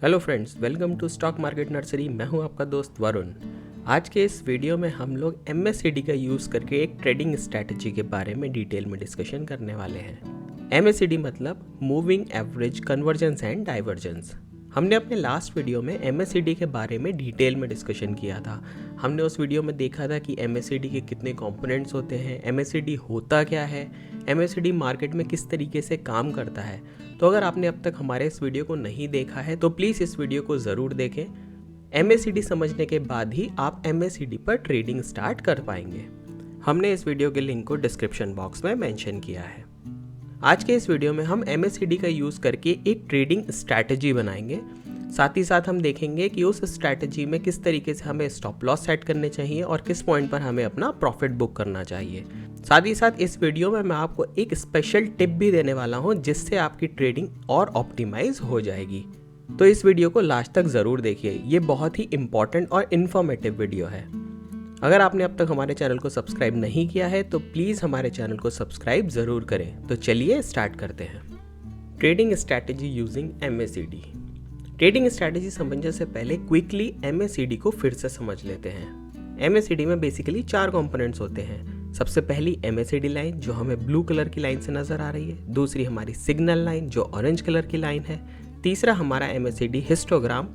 Hello friends, welcome to stock market nursery. मैं हूं आपका दोस्त वरुण। आज के इस वीडियो में हम लोग MACD का यूज़ करके एक ट्रेडिंग स्ट्रैटेजी के बारे में डिटेल में डिस्कशन करने वाले हैं। MACD मतलब moving average convergence and divergence. हमने अपने लास्ट वीडियो में MACD के बारे में डिटेल में डिस्कशन किया था। हमने उस वीडियो में देखा था कि MACD के कितने कंपोनेंट्स होते हैं, MACD होता क्या है, MACD मार्केट में किस तरीके से काम करता है। तो अगर आपने अब तक हमारे इस वीडियो को नहीं देखा है तो प्लीज़ इस वीडियो को ज़रूर देखें। MACD समझने के बाद ही आप MACD पर ट्रेडिंग स्टार्ट कर पाएंगे। हमने इस वीडियो के लिंक को डिस्क्रिप्शन बॉक्स में मेंशन किया है। आज के इस वीडियो में हम MACD का यूज़ करके एक ट्रेडिंग स्ट्रैटेजी बनाएंगे। साथ ही साथ हम देखेंगे कि उस स्ट्रैटेजी में किस तरीके से हमें स्टॉप लॉस सेट करने चाहिए और किस पॉइंट पर हमें अपना प्रॉफिट बुक करना चाहिए। साथ ही साथ इस वीडियो में मैं आपको एक स्पेशल टिप भी देने वाला हूं जिससे आपकी ट्रेडिंग और ऑप्टिमाइज हो जाएगी। तो इस वीडियो को लास्ट तक ज़रूर देखिए, ये बहुत ही इंपॉर्टेंट और इन्फॉर्मेटिव वीडियो है। अगर आपने अब तक हमारे चैनल को सब्सक्राइब नहीं किया है तो प्लीज़ हमारे चैनल को सब्सक्राइब ज़रूर करें। तो चलिए स्टार्ट करते हैं। Trading strategy using MACD। Trading strategy समझने से पहले क्विकली MACD को फिर से समझ लेते हैं। MACD में बेसिकली 4 कंपोनेंट्स होते हैं। सबसे पहली MACD लाइन जो हमें ब्लू कलर की लाइन से नज़र आ रही है, दूसरी हमारी सिग्नल लाइन जो ऑरेंज कलर की लाइन है, तीसरा हमारा MACD हिस्टोग्राम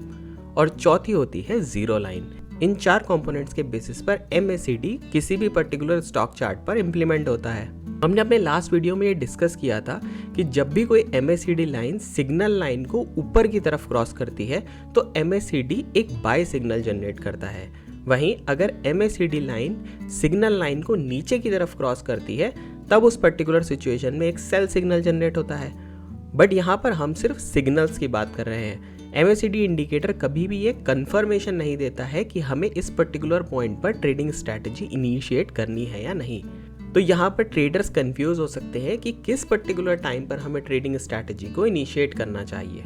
और चौथी होती है जीरो लाइन। इन 4 कंपोनेंट्स के बेसिस पर MACD किसी भी पर्टिकुलर स्टॉक चार्ट पर इम्प्लीमेंट होता है। हमने अपने लास्ट वीडियो में ये डिस्कस किया था कि जब भी कोई MACD लाइन सिग्नल लाइन को ऊपर की तरफ क्रॉस करती है तो MACD एक बाय सिग्नल जनरेट करता है। वहीं अगर MACD लाइन सिग्नल लाइन को नीचे की तरफ क्रॉस करती है तब उस पर्टिकुलर सिचुएशन में एक सेल सिग्नल जनरेट होता है। बट यहाँ पर हम सिर्फ सिग्नल्स की बात कर रहे हैं। MACD इंडिकेटर कभी भी ये कंफर्मेशन नहीं देता है कि हमें इस पर्टिकुलर पॉइंट पर ट्रेडिंग स्ट्रैटेजी इनिशिएट करनी है या नहीं। तो यहाँ पर ट्रेडर्स कंफ्यूज हो सकते हैं कि किस पर्टिकुलर टाइम पर हमें ट्रेडिंग स्ट्रैटेजी को इनिशिएट करना चाहिए।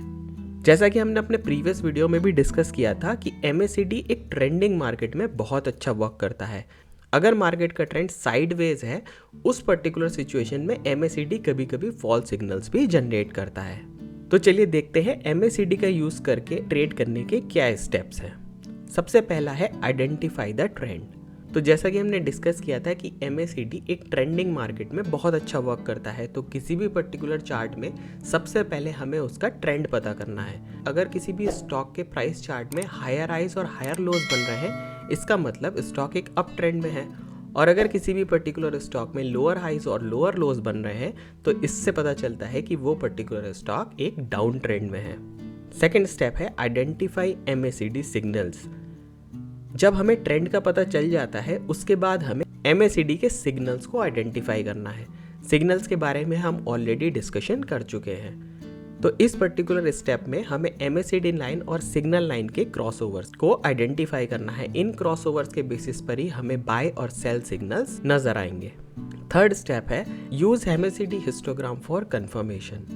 जैसा कि हमने अपने प्रीवियस वीडियो में भी डिस्कस किया था कि MACD एक ट्रेंडिंग मार्केट में बहुत अच्छा वर्क करता है। अगर मार्केट का ट्रेंड साइडवेज है उस पर्टिकुलर सिचुएशन में MACD कभी कभी फॉल्स सिग्नल्स भी जनरेट करता है। तो चलिए देखते हैं MACD का यूज करके ट्रेड करने के क्या स्टेप्स हैं। सबसे पहला है आइडेंटिफाई द ट्रेंड। तो जैसा कि हमने डिस्कस किया था कि MACD एक ट्रेंडिंग मार्केट में बहुत अच्छा वर्क करता है, तो किसी भी पर्टिकुलर चार्ट में सबसे पहले हमें उसका ट्रेंड पता करना है। अगर किसी भी स्टॉक के प्राइस चार्ट में हायर हाइज और हायर लोज बन रहे हैं इसका मतलब स्टॉक एक अप ट्रेंड में है, और अगर किसी भी पर्टिकुलर स्टॉक में लोअर हाइज और लोअर लोज बन रहे हैं तो इससे पता चलता है कि वो पर्टिकुलर स्टॉक एक डाउन ट्रेंड में है। सेकेंड स्टेप है आइडेंटिफाई MACD सिग्नल्स। जब हमें ट्रेंड का पता चल जाता है उसके बाद हमें MACD के सिग्नल्स को आइडेंटिफाई करना है। सिग्नल्स के बारे में हम ऑलरेडी डिस्कशन कर चुके हैं। तो इस पर्टिकुलर स्टेप में हमें MACD लाइन और सिग्नल लाइन के क्रॉसओवर्स को आइडेंटिफाई करना है। इन क्रॉसओवर्स के बेसिस पर ही हमें बाय और सेल सिग्नल्स नजर आएंगे। थर्ड स्टेप है use MACD histogram for confirmation.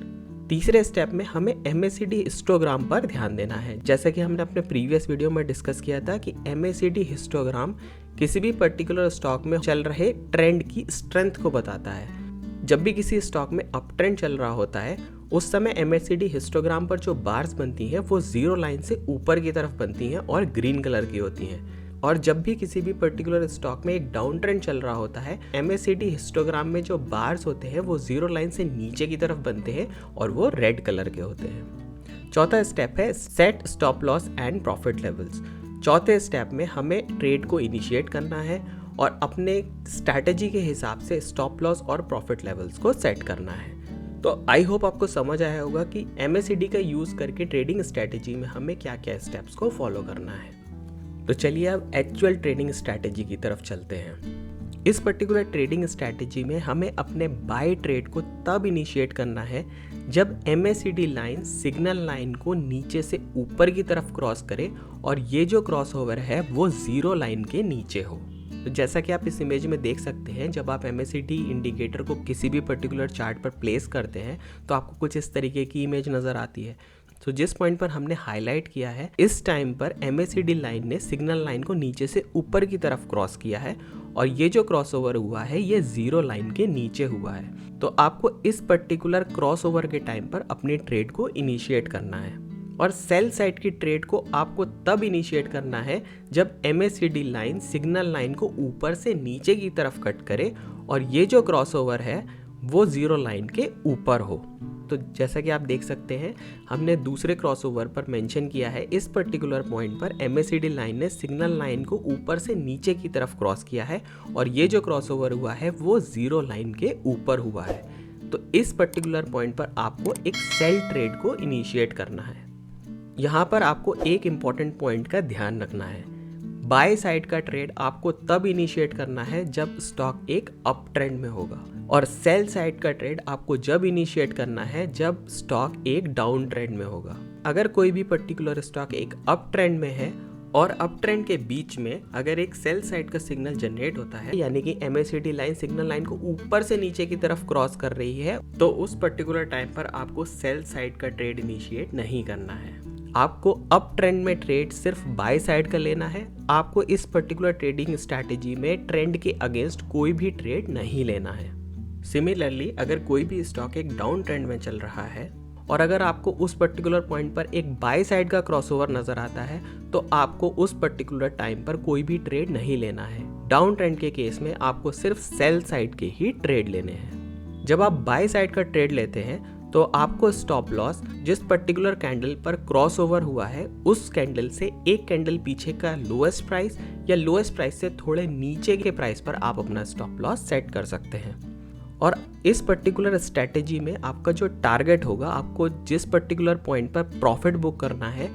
तीसरे स्टेप में हमें MACD हिस्टोग्राम पर ध्यान देना है। जैसा कि हमने अपने प्रीवियस वीडियो में डिस्कस किया था कि MACD हिस्टोग्राम किसी भी पर्टिकुलर स्टॉक में चल रहे ट्रेंड की स्ट्रेंथ को बताता है। जब भी किसी स्टॉक में अप ट्रेंड चल रहा होता है उस समय MACD हिस्टोग्राम पर जो बार्स बनती हैं वो जीरो लाइन से ऊपर की तरफ बनती हैं और ग्रीन कलर की होती हैं। और जब भी किसी भी पर्टिकुलर स्टॉक में एक डाउन ट्रेंड चल रहा होता है MACD हिस्टोग्राम में जो बार्स होते हैं वो जीरो लाइन से नीचे की तरफ बनते हैं और वो रेड कलर के होते हैं। चौथा स्टेप है set stop loss and profit levels. चौथे स्टेप में हमें ट्रेड को इनिशिएट करना है और अपने स्ट्रैटेजी के हिसाब से स्टॉप लॉस और प्रॉफिट लेवल्स को सेट करना है। तो आई होप आपको समझ आया होगा कि MACD का यूज़ करके ट्रेडिंग स्ट्रैटेजी में हमें क्या क्या स्टेप्स को फॉलो करना है। तो चलिए अब एक्चुअल ट्रेडिंग स्ट्रैटेजी की तरफ चलते हैं। इस पर्टिकुलर ट्रेडिंग स्ट्रैटेजी में हमें अपने बाय ट्रेड को तब इनिशिएट करना है जब MACD लाइन सिग्नल लाइन को नीचे से ऊपर की तरफ क्रॉस करे और ये जो क्रॉसओवर है वो जीरो लाइन के नीचे हो। तो जैसा कि आप इस इमेज में देख सकते हैं, जब आप MACD इंडिकेटर को किसी भी पर्टिकुलर चार्ट पर प्लेस करते हैं तो आपको कुछ इस तरीके की इमेज नज़र आती है। तो जिस पॉइंट पर हमने हाईलाइट किया है इस टाइम पर MACD लाइन ने सिग्नल लाइन को नीचे से ऊपर की तरफ क्रॉस किया है और ये जो क्रॉसओवर हुआ है ये जीरो लाइन के नीचे हुआ है। तो आपको इस पर्टिकुलर क्रॉसओवर के टाइम पर अपनी ट्रेड को इनिशिएट करना है। और सेल साइड की ट्रेड को आपको तब इनिशिएट करना है जब MACD लाइन सिग्नल लाइन को ऊपर से नीचे की तरफ कट करे और ये जो क्रॉसओवर है वो जीरो लाइन के ऊपर हो। तो जैसा कि आप देख सकते हैं, हमने दूसरे क्रॉसओवर पर मेंशन किया है, इस पर्टिकुलर पॉइंट पर MACD लाइन ने सिग्नल लाइन को ऊपर से नीचे की तरफ क्रॉस किया है और ये जो क्रॉसओवर हुआ है वो जीरो लाइन के ऊपर हुआ है। तो इस पर्टिकुलर पॉइंट पर आपको एक सेल ट्रेड को इनिशिएट करना है। यहाँ पर आपको एक इम्पॉर्टेंट पॉइंट का ध्यान रखना है, बाय साइड का ट्रेड आपको तब इनिशिएट करना है जब स्टॉक एक अप ट्रेंड में होगा और सेल साइड का ट्रेड आपको जब इनिशिएट करना है जब स्टॉक एक डाउन ट्रेंड में होगा। अगर कोई भी पर्टिकुलर स्टॉक एक अप ट्रेंड में है और अप ट्रेंड के बीच में अगर एक सेल साइड का सिग्नल जनरेट होता है, यानी कि MACD लाइन सिग्नल लाइन को ऊपर से नीचे की तरफ क्रॉस कर रही है, तो उस पर्टिकुलर टाइम पर आपको सेल साइड का ट्रेड इनिशिएट नहीं करना है। आपको अप ट्रेंड में ट्रेड सिर्फ बाय साइड का लेना है। आपको इस पर्टिकुलर ट्रेडिंग स्ट्रैटेजी में ट्रेंड के अगेंस्ट कोई भी ट्रेड नहीं लेना है। सिमिलरली अगर कोई भी स्टॉक एक डाउन ट्रेंड में चल रहा है और अगर आपको उस पर्टिकुलर पॉइंट पर एक बाय साइड का क्रॉसओवर नजर आता है, तो आपको उस पर्टिकुलर टाइम पर कोई भी ट्रेड नहीं लेना है। डाउन ट्रेंड के केस में आपको सिर्फ सेल साइड के ही ट्रेड लेने हैं। जब आप बाय साइड का ट्रेड लेते हैं तो आपको स्टॉप लॉस जिस पर्टिकुलर कैंडल पर क्रॉसओवर हुआ है उस कैंडल से एक कैंडल पीछे का लोएस्ट प्राइस या लोएस्ट प्राइस से थोड़े नीचे के प्राइस पर आप अपना स्टॉप लॉस सेट कर सकते हैं। और इस पर्टिकुलर स्ट्रैटेजी में आपका जो टारगेट होगा, आपको जिस पर्टिकुलर पॉइंट पर प्रॉफिट बुक करना है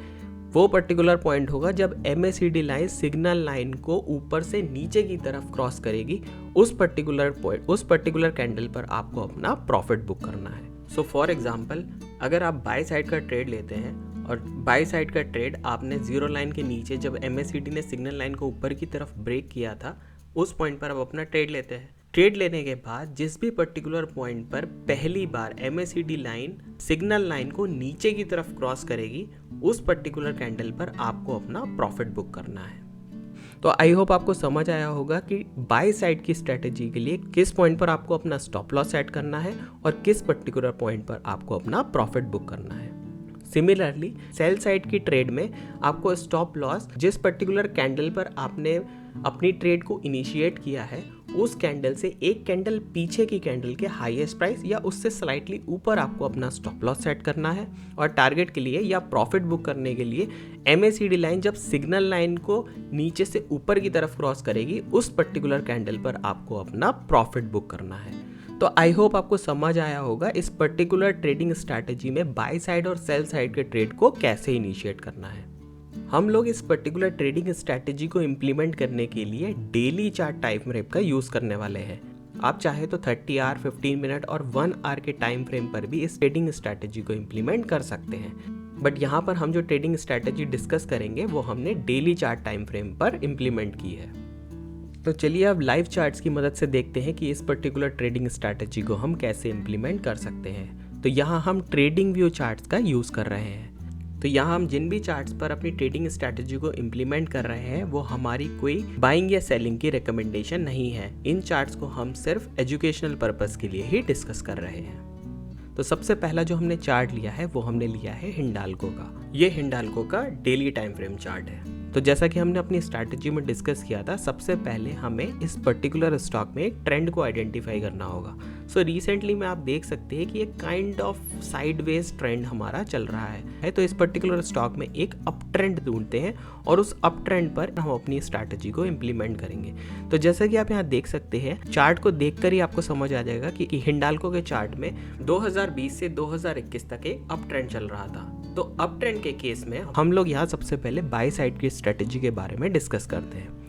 वो पर्टिकुलर पॉइंट होगा जब MACD लाइन सिग्नल लाइन को ऊपर से नीचे की तरफ क्रॉस करेगी। उस पर्टिकुलर कैंडल पर आपको अपना प्रॉफिट बुक करना है। सो फॉर एग्जाम्पल, अगर आप बाय साइड का ट्रेड लेते हैं और बाय साइड का ट्रेड आपने जीरो लाइन के नीचे जब MACD ने सिग्नल लाइन को ऊपर की तरफ ब्रेक किया था, उस पॉइंट पर आप अपना ट्रेड लेते हैं। ट्रेड लेने के बाद जिस भी पर्टिकुलर पॉइंट पर पहली बार MACD लाइन सिग्नल लाइन को नीचे की तरफ क्रॉस करेगी, उस पर्टिकुलर कैंडल पर आपको अपना प्रॉफिट बुक करना है। तो आई होप आपको समझ आया होगा कि बाय साइड की स्ट्रैटेजी के लिए किस पॉइंट पर आपको अपना स्टॉप लॉस सेट करना है और किस पर्टिकुलर पॉइंट पर आपको अपना प्रॉफिट बुक करना है। सिमिलरली सेल साइड की ट्रेड में आपको स्टॉप लॉस जिस पर्टिकुलर कैंडल पर आपने अपनी ट्रेड को इनिशिएट किया है उस कैंडल से एक कैंडल पीछे की कैंडल के हाईएस्ट प्राइस या उससे स्लाइटली ऊपर आपको अपना स्टॉप लॉस सेट करना है। और टारगेट के लिए या प्रॉफिट बुक करने के लिए MACD लाइन जब सिग्नल लाइन को नीचे से ऊपर की तरफ क्रॉस करेगी उस पर्टिकुलर कैंडल पर आपको अपना प्रॉफिट बुक करना है। तो आई होप आपको समझ आया होगा इस पर्टिकुलर ट्रेडिंग स्ट्रैटेजी में बाय साइड और सेल साइड के ट्रेड को कैसे इनिशिएट करना है। हम लोग इस पर्टिकुलर ट्रेडिंग स्ट्रैटेजी को इम्प्लीमेंट करने के लिए डेली चार्ट टाइम फ्रेम का यूज़ करने वाले हैं। आप चाहे तो 30 आवर, 15 मिनट और 1 आवर के टाइम फ्रेम पर भी इस ट्रेडिंग स्ट्रैटेजी को इम्प्लीमेंट कर सकते हैं। बट यहाँ पर हम जो ट्रेडिंग स्ट्रैटेजी डिस्कस करेंगे वो हमने डेली चार्ट टाइम फ्रेम पर इम्प्लीमेंट की है। तो चलिए अब लाइव चार्ट्स की मदद से देखते हैं कि इस पर्टिकुलर ट्रेडिंग स्ट्रैटेजी को हम कैसे इम्प्लीमेंट कर सकते हैं। तो यहाँ हम ट्रेडिंग व्यू चार्ट्स का यूज़ कर रहे हैं। तो यहाँ हम जिन भी चार्ट्स पर अपनी ट्रेडिंग स्ट्रैटेजी को इम्प्लीमेंट कर रहे हैं वो हमारी कोई बाइंग या सेलिंग की रिकमेंडेशन नहीं है। इन चार्ट्स को हम सिर्फ एजुकेशनल पर्पस के लिए ही डिस्कस कर रहे हैं। तो सबसे पहला जो हमने चार्ट लिया है वो हमने लिया है हिंडाल्को का। ये हिंडाल्को का डेली टाइम फ्रेम चार्ट है। तो जैसा कि हमने अपनी स्ट्रैटेजी में डिस्कस किया था, सबसे पहले हमें इस पर्टिकुलर स्टॉक में एक ट्रेंड को आइडेंटिफाई करना होगा। सो रिसेंटली में आप देख सकते हैं कि एक काइंड ऑफ साइडवेज ट्रेंड हमारा चल रहा है। तो इस पर्टिकुलर स्टॉक में एक अप ट्रेंड ढूंढते हैं और उस अप ट्रेंड पर हम अपनी स्ट्रैटेजी को इम्प्लीमेंट करेंगे। तो जैसा कि आप यहाँ देख सकते हैं, चार्ट को देखकर ही आपको समझ आ जाएगा कि हिंडाल्को के चार्ट में 2020 से 2021 तक एक अप ट्रेंड चल रहा था। तो अप ट्रेंड के केस में हम लोग यहाँ सबसे पहले बाय साइड की स्ट्रेटेजी के बारे में डिस्कस करते हैं।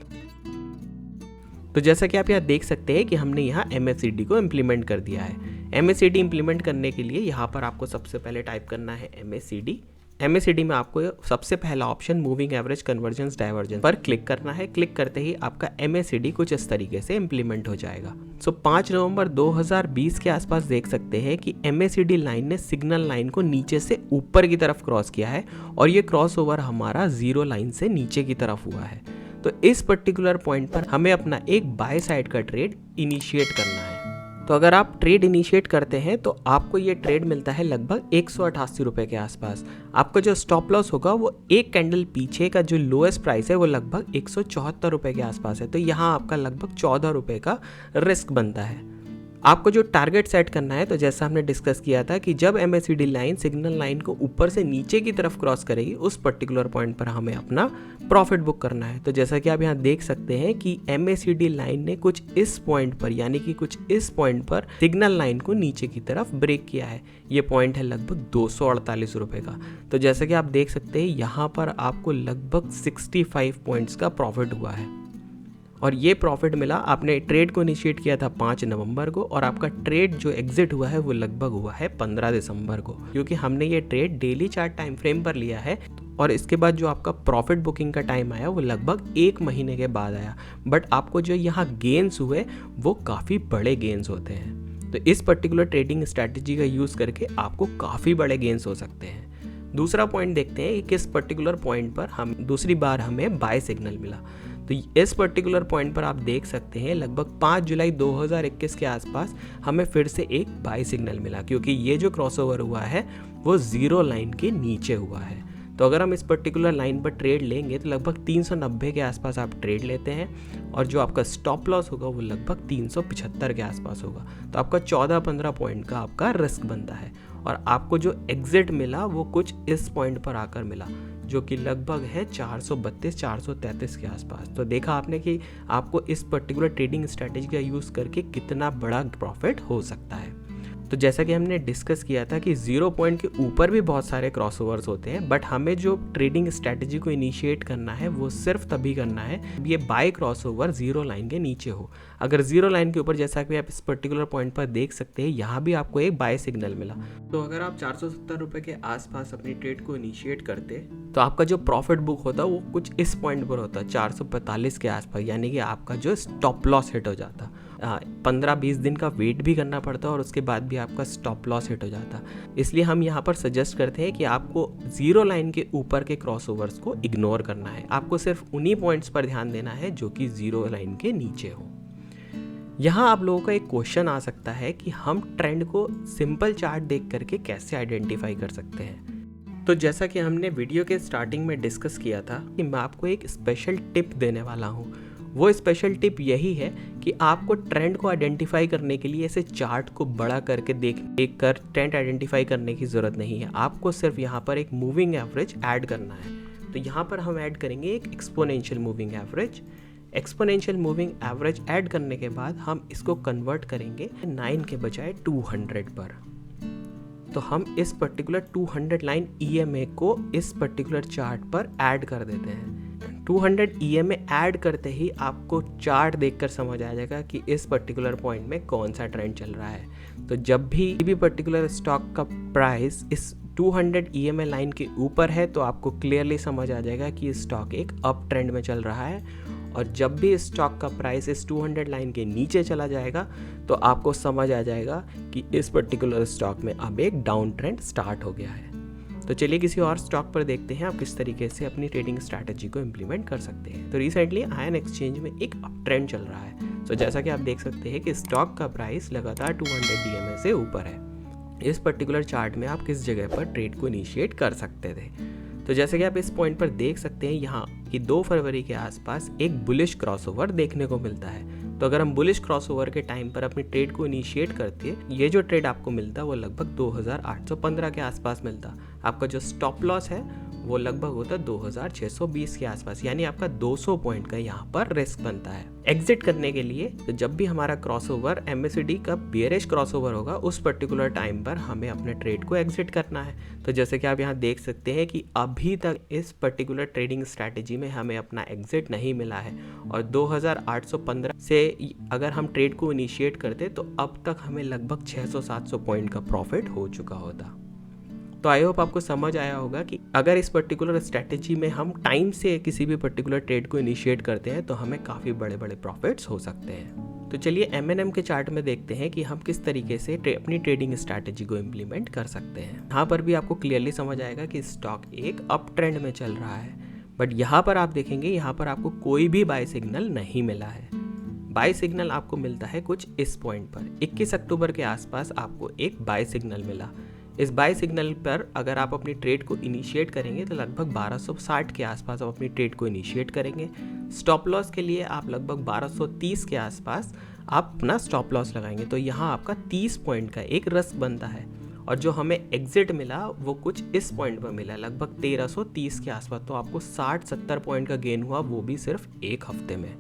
तो जैसा कि आप यहाँ देख सकते हैं कि हमने यहाँ MACD को इम्प्लीमेंट कर दिया है। MACD इम्प्लीमेंट करने के लिए यहाँ पर आपको सबसे पहले टाइप करना है MACD। MACD में आपको सबसे पहला option moving average convergence divergence पर क्लिक करना है। क्लिक करते ही आपका MACD कुछ इस तरीके से इम्प्लीमेंट हो जाएगा। 5 नवंबर 2020 के आसपास देख सकते हैं कि MACD लाइन ने सिग्नल लाइन को नीचे से ऊपर की तरफ क्रॉस किया है और ये क्रॉस ओवर हमारा जीरो लाइन से नीचे की तरफ हुआ है। तो इस पर्टिकुलर पॉइंट पर हमें अपना एक बाय साइड का ट्रेड इनिशिएट करना है। तो अगर आप ट्रेड इनिशिएट करते हैं तो आपको ये ट्रेड मिलता है लगभग 188 रुपये के आसपास। आपका जो स्टॉप लॉस होगा वो एक कैंडल पीछे का जो लोएस्ट प्राइस है वो लगभग 174 रुपये के आसपास है। तो यहाँ आपका लगभग 14 रुपये का रिस्क बनता है। आपको जो टारगेट सेट करना है, तो जैसा हमने डिस्कस किया था कि जब MACD लाइन सिग्नल लाइन को ऊपर से नीचे की तरफ क्रॉस करेगी उस पर्टिकुलर पॉइंट पर हमें अपना प्रॉफिट बुक करना है। तो जैसा कि आप यहाँ देख सकते हैं कि MACD लाइन ने कुछ इस पॉइंट पर यानी कि कुछ इस पॉइंट पर सिग्नल लाइन को नीचे की तरफ ब्रेक किया है। ये पॉइंट है लगभग 248 रुपये का। तो जैसा कि आप देख सकते हैं यहाँ पर आपको लगभग 65 पॉइंट्स का प्रॉफिट हुआ है और ये प्रॉफिट मिला। आपने ट्रेड को इनिशिएट किया था 5 नवंबर को और आपका ट्रेड जो एग्जिट हुआ है वो लगभग हुआ है 15 दिसंबर को, क्योंकि हमने ये trade daily chart time frame पर लिया है। और इसके बाद जो आपका प्रॉफिट बुकिंग का टाइम आया वो लगभग 1 महीने के बाद आया। बट आपको जो यहाँ गेन्स हुए वो काफ़ी बड़े गेन्स होते हैं। तो इस पर्टिकुलर ट्रेडिंग स्ट्रैटेजी का यूज़ करके आपको काफ़ी बड़े गेन्स हो सकते हैं। दूसरा पॉइंट देखते हैं कि किस पर्टिकुलर पॉइंट पर हम दूसरी बार हमें बाय सिग्नल मिला। तो इस पर्टिकुलर पॉइंट पर आप देख सकते हैं लगभग 5 जुलाई 2021 के आसपास हमें फिर से एक बाय सिग्नल मिला, क्योंकि ये जो क्रॉसओवर हुआ है वो जीरो लाइन के नीचे हुआ है। तो अगर हम इस पर्टिकुलर लाइन पर ट्रेड लेंगे तो लगभग 390 के आसपास आप ट्रेड लेते हैं और जो आपका स्टॉप लॉस होगा वो लगभग 375 के आसपास होगा। तो आपका 14-15 पॉइंट का आपका रिस्क बनता है और आपको जो एग्जिट मिला वो कुछ इस पॉइंट पर आकर मिला, जो कि लगभग है 432-433 के आसपास। तो देखा आपने कि आपको इस पर्टिकुलर ट्रेडिंग स्ट्रैटेजी का यूज़ करके कितना बड़ा प्रॉफिट हो सकता है। तो जैसा कि हमने डिस्कस किया था कि 0 पॉइंट के ऊपर भी बहुत सारे क्रॉसओवर्स होते हैं, बट हमें जो ट्रेडिंग स्ट्रैटेजी को इनिशिएट करना है वो सिर्फ तभी करना है ये बाय क्रॉसओवर 0 लाइन के नीचे हो। अगर 0 लाइन के ऊपर, जैसा कि आप इस पर्टिकुलर पॉइंट पर देख सकते हैं, यहाँ भी आपको एक बाय सिग्नल मिला। तो अगर आप 470 रुपये के आसपास अपनी ट्रेड को इनिशिएट करते तो आपका जो प्रॉफिट बुक होता वो कुछ इस पॉइंट पर होता 445 के आसपास, यानी कि आपका जो स्टॉप लॉस हिट हो जाता। 15-20 दिन का वेट भी करना पड़ता और उसके बाद भी आपका स्टॉप लॉस हिट हो जाता। इसलिए हम यहाँ पर सजेस्ट करते हैं कि आपको 0 लाइन के ऊपर के क्रॉसओवर्स को इग्नोर करना है। आपको सिर्फ उन्हीं पॉइंट्स पर ध्यान देना है जो कि 0 लाइन के नीचे हो। यहाँ आप लोगों का एक क्वेश्चन आ सकता है कि हम ट्रेंड को सिंपल चार्ट देख करके कैसे आइडेंटिफाई कर सकते हैं। तो जैसा कि हमने वीडियो के स्टार्टिंग में डिस्कस किया था कि मैं आपको एक स्पेशल टिप देने वाला हूँ। वो स्पेशल टिप यही है कि आपको ट्रेंड को आइडेंटिफाई करने के लिए ऐसे चार्ट को बड़ा करके देख कर ट्रेंड आइडेंटिफाई करने की ज़रूरत नहीं है। आपको सिर्फ यहाँ पर एक मूविंग एवरेज ऐड करना है। तो यहाँ पर हम ऐड करेंगे एक exponential moving average. Exponential moving average add करने के बाद हम इसको कन्वर्ट करेंगे 9 के बजाय 200 पर। तो हम इस पर्टिकुलर 200 लाइन EMA को इस पर्टिकुलर चार्ट पर ऐड कर देते हैं। 200 EMA ऐड करते ही आपको चार्ट देखकर समझ आ जाएगा कि इस पर्टिकुलर पॉइंट में कौन सा ट्रेंड चल रहा है। तो जब भी पर्टिकुलर स्टॉक का प्राइस इस 200 EMA लाइन के ऊपर है तो आपको क्लियरली समझ आ जाएगा कि स्टॉक एक अप ट्रेंड में चल रहा है। और जब भी स्टॉक का प्राइस इस 200 लाइन के नीचे चला जाएगा तो आपको समझ आ जाएगा कि इस पर्टिकुलर स्टॉक में अब एक डाउन ट्रेंड स्टार्ट हो गया है। तो चलिए किसी और स्टॉक पर देखते हैं आप किस तरीके से अपनी ट्रेडिंग स्ट्रैटेजी को इम्प्लीमेंट कर सकते हैं। तो रिसेंटली आयन एक्सचेंज में एक अप ट्रेंड चल रहा है। तो जैसा कि आप देख सकते हैं कि स्टॉक का प्राइस लगातार 200 DMA से ऊपर है। इस पर्टिकुलर चार्ट में आप किस जगह पर ट्रेड को इनिशिएट कर सकते थे। तो जैसे कि आप इस पॉइंट पर देख सकते हैं यहाँ कि 2 फरवरी के आसपास एक बुलिश क्रॉसओवर देखने को मिलता है। तो अगर हम बुलिश क्रॉसओवर के टाइम पर अपनी ट्रेड को इनिशिएट करते हैं, ये जो ट्रेड आपको मिलता वो लगभग 2815 के आसपास मिलता। आपका जो स्टॉप लॉस है वो लगभग होता 2620 के आसपास, यानी आपका 200 पॉइंट का यहाँ पर रिस्क बनता है। एग्जिट करने के लिए तो जब भी हमारा क्रॉसओवर MACD का बियरिश क्रॉसओवर होगा उस पर्टिकुलर टाइम पर हमें अपने ट्रेड को एग्जिट करना है। तो जैसे कि आप यहाँ देख सकते हैं कि अभी तक इस पर्टिकुलर ट्रेडिंग स्ट्रैटेजी में हमें अपना एग्जिट नहीं मिला है और 2815 से अगर हम ट्रेड को इनिशिएट करते तो अब तक हमें लगभग 600-700 पॉइंट का प्रॉफिट हो चुका होता। तो आई होप आपको समझ आया होगा कि अगर इस पर्टिकुलर स्ट्रैटेजी में हम टाइम से किसी भी पर्टिकुलर ट्रेड को इनिशिएट करते हैं तो हमें काफ़ी बड़े बड़े प्रॉफिट्स हो सकते हैं। तो चलिए M&M के चार्ट में देखते हैं कि हम किस तरीके से अपनी ट्रेडिंग स्ट्रैटेजी को इम्प्लीमेंट कर सकते हैं। यहाँ पर भी आपको क्लियरली समझ आएगा कि स्टॉक एक अप ट्रेंड में चल रहा है, बट यहाँ पर आप देखेंगे यहाँ पर आपको कोई भी बाय सिग्नल नहीं मिला है। बाय सिग्नल आपको मिलता है कुछ इस पॉइंट पर। 21 अक्टूबर के आसपास आपको एक बाय सिग्नल मिला। इस बाय सिग्नल पर अगर आप अपनी ट्रेड को इनिशिएट करेंगे तो लगभग 1260 के आसपास आप अपनी ट्रेड को इनिशिएट करेंगे। स्टॉप लॉस के लिए आप लगभग 1230 के आसपास आप अपना स्टॉप लॉस लगाएंगे। तो यहाँ आपका 30 पॉइंट का एक रिस्क बनता है, और जो हमें एग्जिट मिला वो कुछ इस पॉइंट पर मिला, लगभग 1330 के आसपास। तो आपको 60-70 पॉइंट का गेन हुआ, वो भी सिर्फ एक हफ्ते में।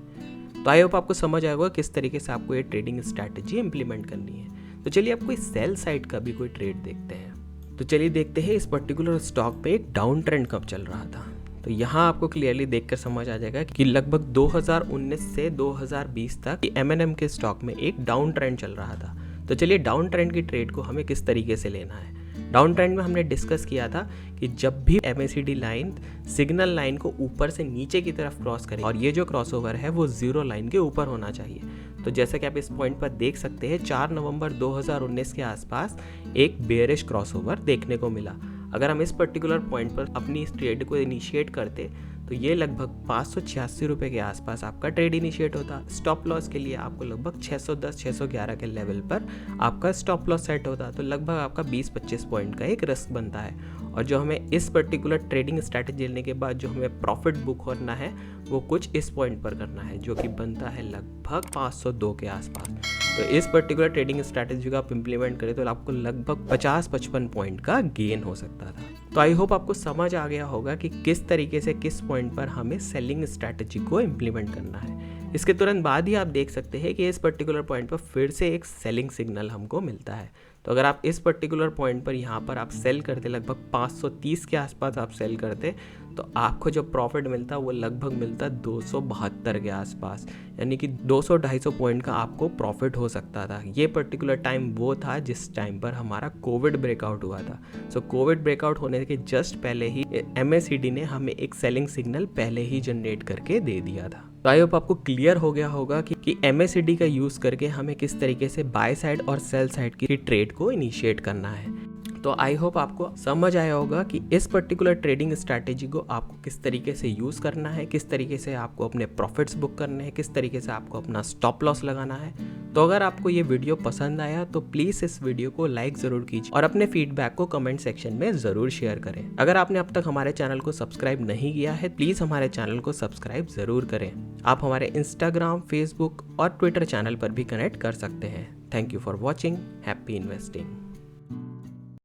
तो आई होप आपको समझ आएगा किस तरीके से आपको ये ट्रेडिंग स्ट्रैटेजी इंप्लीमेंट करनी है। तो चलिए आप कोई सेल साइड का भी कोई ट्रेड देखते हैं। तो चलिए देखते हैं इस पर्टिकुलर स्टॉक पे एक डाउन ट्रेंड कब चल रहा था। तो यहाँ आपको क्लियरली देखकर समझ आ जाएगा कि लगभग 2019 से 2020 तक M&M के स्टॉक में एक डाउन ट्रेंड चल रहा था। तो चलिए डाउन ट्रेंड की ट्रेड को हमें किस तरीके से लेना है। डाउन ट्रेंड में हमने डिस्कस किया था कि जब भी MACD लाइन सिग्नल लाइन को ऊपर से नीचे की तरफ क्रॉस करे, और ये जो क्रॉसओवर है वो जीरो लाइन के ऊपर होना चाहिए। तो जैसा कि आप इस पॉइंट पर देख सकते हैं, 4 नवंबर 2019 के आसपास एक बेयरिश क्रॉसओवर देखने को मिला। अगर हम इस पर्टिकुलर पॉइंट पर अपनी इस ट्रेड को इनिशिएट करते तो ये लगभग 586 रुपये के आसपास आपका ट्रेड इनिशिएट होता। स्टॉप लॉस के लिए आपको लगभग 610-611 के लेवल पर आपका स्टॉप लॉस सेट होता। तो लगभग आपका 20-25 पॉइंट का एक रिस्क बनता है। और जो हमें इस पर्टिकुलर ट्रेडिंग स्ट्रैटेजी लेने के बाद जो हमें प्रॉफिट बुक करना है वो कुछ इस पॉइंट पर करना है, जो कि बनता है लगभग 502 के आसपास। तो इस पर्टिकुलर ट्रेडिंग स्ट्रैटेजी को आप इंप्लीमेंट करें तो आपको लगभग 50-55 पॉइंट का गेन हो सकता था। तो आई होप आपको समझ आ गया होगा कि किस तरीके से किस पॉइंट पर हमें सेलिंग स्ट्रैटेजी को इंप्लीमेंट करना है। इसके तुरंत बाद ही आप देख सकते हैं कि इस पर्टिकुलर पॉइंट पर फिर से एक सेलिंग सिग्नल हमको मिलता है। तो अगर आप इस पर्टिकुलर पॉइंट पर यहाँ पर आप सेल करते, लगभग 530 के आसपास आप सेल करते, तो आपको जो प्रॉफिट मिलता वो लगभग मिलता 272 के आसपास, यानी कि 200-250 पॉइंट का आपको प्रॉफिट हो सकता था। ये पर्टिकुलर टाइम वो था जिस टाइम पर हमारा कोविड ब्रेकआउट हुआ था। सो कोविड ब्रेकआउट होने के जस्ट पहले ही MACD ने हमें एक सेलिंग सिग्नल पहले ही जनरेट करके दे दिया था। तो आई होप आपको क्लियर हो गया होगा कि MACD का यूज़ करके हमें किस तरीके से बाय साइड और सेल साइड की ट्रेड को इनिशिएट करना है। तो आई होप आपको समझ आया होगा कि इस पर्टिकुलर ट्रेडिंग स्ट्रैटेजी को आपको किस तरीके से यूज़ करना है, किस तरीके से आपको अपने प्रॉफिट्स बुक करने हैं, किस तरीके से आपको अपना स्टॉप लॉस लगाना है। तो अगर आपको ये वीडियो पसंद आया तो प्लीज़ इस वीडियो को लाइक ज़रूर कीजिए और अपने फीडबैक को कमेंट सेक्शन में ज़रूर शेयर करें। अगर आपने अब तक हमारे चैनल को सब्सक्राइब नहीं किया है, प्लीज़ हमारे चैनल को सब्सक्राइब ज़रूर करें। आप हमारे इंस्टाग्राम, फेसबुक और ट्विटर चैनल पर भी कनेक्ट कर सकते हैं। Thank you for watching. Happy investing.